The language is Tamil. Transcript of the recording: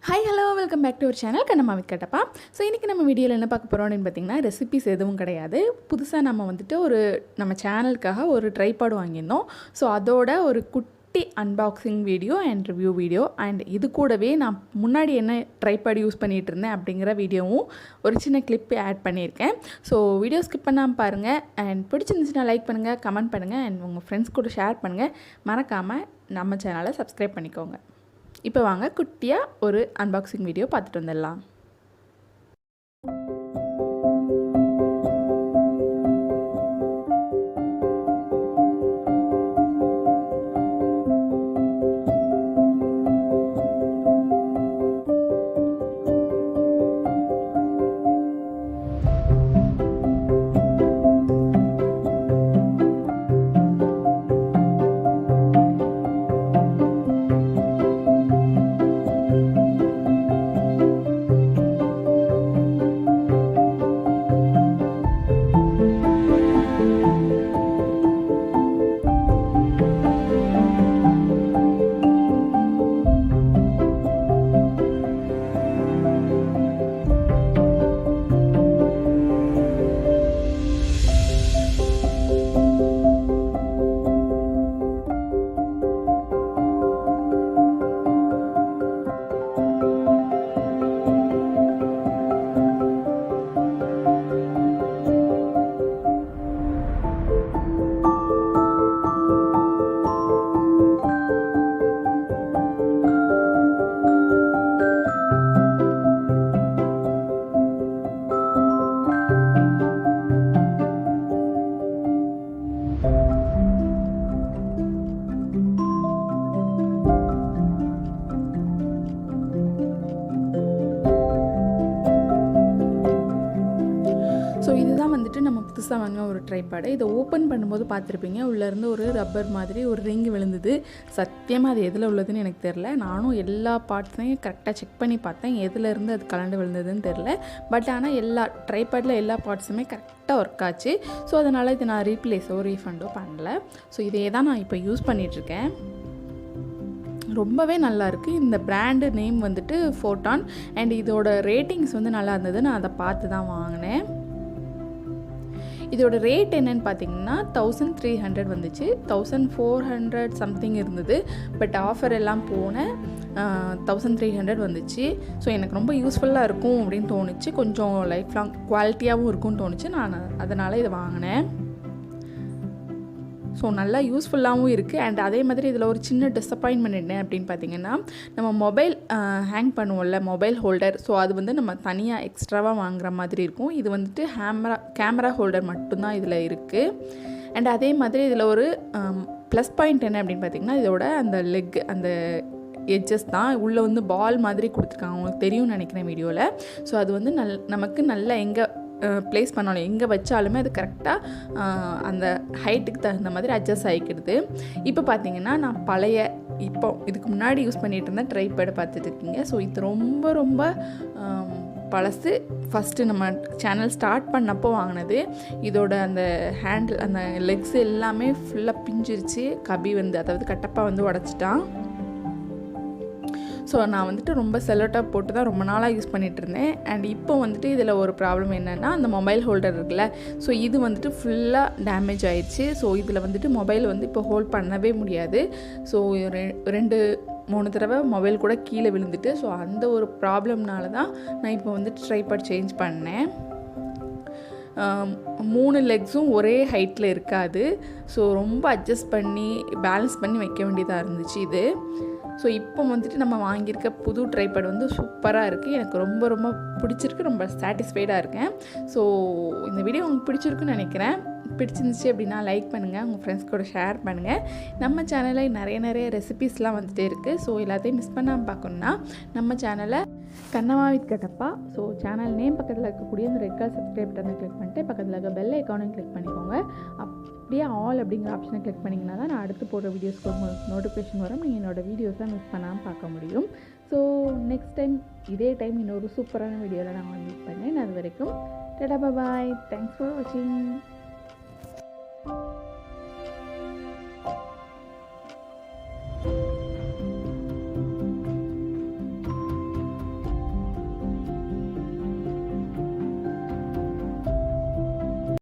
Hi, hello, welcome back to our channel kannammaKattappa. So இன்றைக்கி நம்ம வீடியோவில் என்ன பார்க்க போகிறோம் அப்படின்னு பார்த்தீங்கன்னா, ரெசிபிஸ் எதுவும் கிடையாது. புதுசாக நம்ம வந்துட்டு நம்ம சேனலுக்காக ஒரு ட்ரைபாட் வாங்கியிருந்தோம். ஸோ அதோட ஒரு குட்டி unboxing video and review video and இது கூடவே நான் முன்னாடி என்ன ட்ரைபாட் யூஸ் பண்ணிகிட்டு இருந்தேன் அப்படிங்கிற வீடியோவும் ஒரு சின்ன கிளிப் ஆட் பண்ணியிருக்கேன். ஸோ வீடியோ ஸ்கிப் பண்ணாமல் பாருங்கள் அண்ட் பிடிச்சிருந்துச்சுன்னா லைக் பண்ணுங்கள், கமெண்ட் பண்ணுங்கள் அண்ட் உங்கள் ஃப்ரெண்ட்ஸ் கூட ஷேர் பண்ணுங்கள். மறக்காமல் நம்ம சேனலை சப்ஸ்கிரைப் பண்ணிக்கோங்க. இப்போ வாங்க குட்டியாக ஒரு அன்பாக்சிங் வீடியோ பார்த்துட்டு வந்துடலாம். ஸோ இதுதான் வந்துட்டு நம்ம புதுசாக வாங்கின ஒரு ட்ரைபாடு. இதை ஓப்பன் பண்ணும்போது பார்த்துருப்பீங்க, உள்ளேருந்து ஒரு ரப்பர் மாதிரி ஒரு ரிங் விழுந்தது. சத்தியமாக அது எதில் உள்ளதுன்னு எனக்கு தெரில. நானும் எல்லா பார்ட்ஸையும் கரெக்டாக செக் பண்ணி பார்த்தேன், எதுலேருந்து அது கலண்டு விழுந்ததுன்னு தெரில. பட் ஆனால் எல்லா ட்ரைபாடில் எல்லா பார்ட்ஸுமே கரெக்டாக ஒர்க் ஆச்சு. ஸோ அதனால் இது நான் ரீஃபண்டோ பண்ணல. ஸோ இதே தான் நான் இப்போ யூஸ் பண்ணிகிட்ருக்கேன். ரொம்பவே நல்லாயிருக்கு. இந்த பிராண்டு நேம் வந்துட்டு ஃபோட்டான் அண்ட் இதோட ரேட்டிங்ஸ் வந்து நல்லா இருந்தது. நான் அதை பார்த்து தான் வாங்கினேன். இதோட ரேட் என்னன்னு பார்த்தீங்கன்னா 1300 வந்துச்சு. 1400 சம்திங் இருந்தது. பட் ஆஃபர் எல்லாம் போன 1300 வந்துச்சு. ஸோ எனக்கு ரொம்ப யூஸ்ஃபுல்லாக இருக்கும் அப்படின்னு தோணுச்சு. கொஞ்சம் லைஃப் லாங் குவாலிட்டியாகவும் இருக்கும்னு தோணுச்சு. நான் அதனால் இதை வாங்கினேன். ஸோ நல்லா யூஸ்ஃபுல்லாகவும் இருக்குது. அண்ட் அதே மாதிரி இதில் ஒரு சின்ன டிஸப்பாயின்மெண்ட் என்ன அப்படின்னு பார்த்தீங்கன்னா, நம்ம மொபைல் ஹேங் பண்ணுவோம்ல, மொபைல் ஹோல்டர். ஸோ அது வந்து நம்ம தனியாக எக்ஸ்ட்ராவாக வாங்குற மாதிரி இருக்கும். இது வந்துட்டு கேமரா ஹோல்டர் மட்டும்தான் இதில் இருக்குது. அண்ட் அதே மாதிரி இதில் ஒரு ப்ளஸ் பாயிண்ட் என்ன அப்படின்னு பார்த்தீங்கன்னா, இதோட அந்த லெக் அந்த எட்ஜஸ் தான் உள்ளே வந்து பால் மாதிரி கொடுத்துருக்காங்க. அவங்களுக்கு தெரியும்னு நினைக்கிறேன் வீடியோவில். ஸோ அது வந்து நமக்கு நல்லா எங்கே ப்ளேஸ் பண்ணாலும் எங்கே வச்சாலுமே அது கரெக்டாக அந்த ஹைட்டுக்கு தகுந்த மாதிரி அட்ஜஸ்ட் ஆகிக்கிடுது. இப்போ பார்த்தீங்கன்னா நான் இதுக்கு முன்னாடி யூஸ் பண்ணிகிட்டு இருந்தேன் ட்ரைபாட் பார்த்துட்டு இருக்கீங்க. ஸோ இது ரொம்ப ரொம்ப பழசு. ஃபஸ்ட்டு நம்ம சேனல் ஸ்டார்ட் பண்ணப்போ வாங்கினது. இதோட அந்த ஹேண்டில் அந்த லெக்ஸ் எல்லாமே ஃபுல்லாக பிஞ்சிருச்சு. அதாவது கட்டப்பா வந்து உடச்சிட்டான். ஸோ நான் வந்துட்டு ரொம்ப செல்லோட்டாக போட்டு தான் ரொம்ப நாளாக யூஸ் பண்ணிகிட்டு இருந்தேன். அண்ட் இப்போ வந்துட்டு இதில் ஒரு ப்ராப்ளம் என்னென்னா, அந்த மொபைல் ஹோல்டர் இருக்குல்ல, ஸோ இது வந்துட்டு ஃபுல்லாக டேமேஜ் ஆயிடுச்சு. ஸோ இதில் வந்துட்டு மொபைல் வந்து இப்போ ஹோல்ட் பண்ணவே முடியாது. ஸோ 2-3 தடவை மொபைல் கூட கீழே விழுந்துட்டு, ஸோ அந்த ஒரு ப்ராப்ளம்னால தான் நான் இப்போ வந்துட்டு ட்ரைபாட் சேஞ்ச் பண்ணேன். 3 லெக்ஸும் ஒரே ஹைட்டில் இருக்காது. ஸோ ரொம்ப அட்ஜஸ்ட் பண்ணி பேலன்ஸ் பண்ணி வைக்க வேண்டியதாக இருந்துச்சு இது. ஸோ இப்போ வந்துட்டு நம்ம வாங்கியிருக்க புது ட்ரைபாட் வந்து சூப்பராக இருக்குது. எனக்கு ரொம்ப ரொம்ப பிடிச்சிருக்கு. ரொம்ப சாட்டிஸ்ஃபைடாக இருக்கேன். ஸோ இந்த வீடியோ உங்களுக்கு பிடிச்சிருக்குன்னு நினைக்கிறேன். பிடிச்சிருந்துச்சு அப்படின்னா லைக் பண்ணுங்கள், உங்கள் ஃப்ரெண்ட்ஸ் கூட ஷேர் பண்ணுங்கள். நம்ம சேனலில் நிறைய ரெசிபீஸ்லாம் வந்துகிட்டே இருக்குது. ஸோ எல்லாத்தையும் மிஸ் பண்ணாமல் பார்க்கணுன்னா நம்ம சேனலை kannammaKattappa. ஸோ சேனல் நேம் பக்கத்தில் இருக்கக்கூடிய அந்த ரெட் கலர் சப்ஸ்கிரைப் பட்டனை கிளிக் பண்ணிட்டு பக்கத்தில் இருக்க பெல் ஐக்கானையும் கிளிக் பண்ணிக்கோங்க. அப்படியே ஆல் அப்படிங்கிற ஆப்ஷனை கிளிக் பண்ணிங்கன்னா தான் நான் அடுத்து போடுற வீடியோஸ்க்கு உங்களுக்கு நோட்டிஃபிகேஷன் வரும். நீங்கள் என்னோடய வீடியோஸை மிஸ் பண்ணாமல் பார்க்க முடியும். ஸோ நெக்ஸ்ட் டைம் இதே டைம் இன்னொரு சூப்பரான வீடியோவில் நான் மீட் பண்ணேன். அது வரைக்கும் டாடா பாய். தேங்க்ஸ் ஃபார் வாட்சிங்.